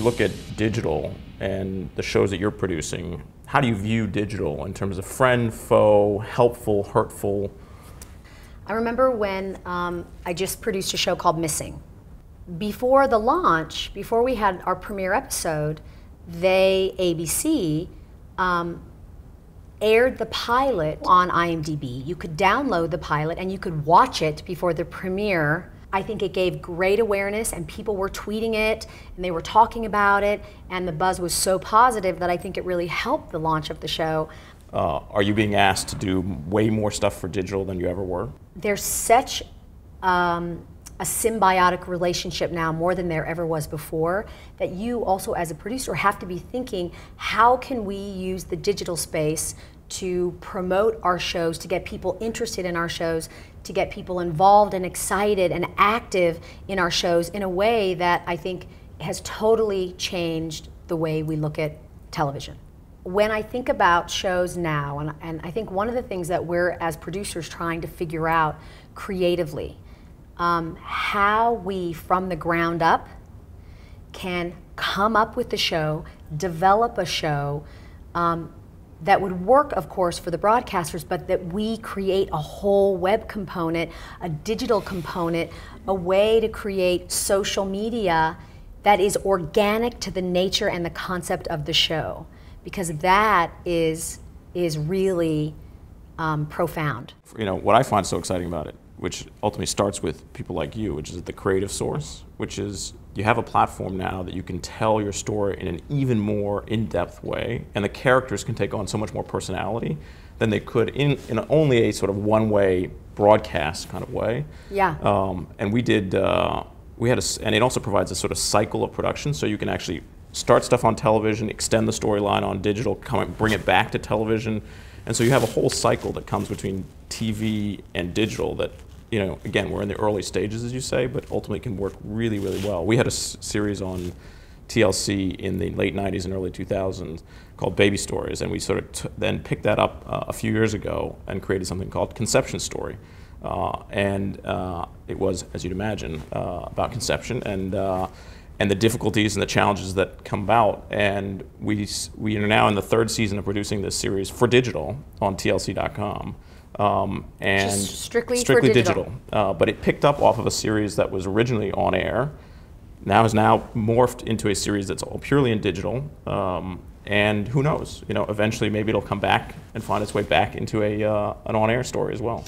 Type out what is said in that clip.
look at digital and the shows that you're producing, how do you view digital in terms of friend, foe, helpful, hurtful? I remember when I just produced a show called Missing. Before the launch, before we had our premiere episode, ABC, aired the pilot on IMDb. You could download the pilot and you could watch it before the premiere. I think it gave great awareness and people were tweeting it and they were talking about it and the buzz was so positive that I think it really helped the launch of the show. Are you being asked to do way more stuff for digital than you ever were? There's such a symbiotic relationship now, more than there ever was before, that you also as a producer have to be thinking, how can we use the digital space to promote our shows, to get people interested in our shows, to get people involved and excited and active in our shows in a way that I think has totally changed the way we look at television. When I think about shows now, and I think one of the things that we're as producers trying to figure out creatively, how we from the ground up can come up with the show, develop a show that would work, of course, for the broadcasters, but that we create a whole web component, a digital component, a way to create social media that is organic to the nature and the concept of the show, because that is really profound. You know, what I find so exciting about it, which ultimately starts with people like you, which is the creative source, which is you have a platform now that you can tell your story in an even more in-depth way, and the characters can take on so much more personality than they could in only a sort of one-way broadcast kind of way. Yeah. And we did, and it also provides a sort of cycle of production, so you can actually start stuff on television, extend the storyline on digital, bring it back to television, and so you have a whole cycle that comes between TV and digital that, you know, again, we're in the early stages, as you say, but ultimately can work really, really well. We had a series on TLC in the late 90s and early 2000s called Baby Stories, and we sort of then picked that up a few years ago and created something called Conception Story. It was, as you'd imagine, about conception and the difficulties and the challenges that come about. And we are now in the third season of producing this series for digital on TLC.com. And just strictly for digital. But it picked up off of a series that was originally on air, has now morphed into a series that's all purely in digital. And who knows, you know, eventually maybe it'll come back and find its way back into an on-air story as well.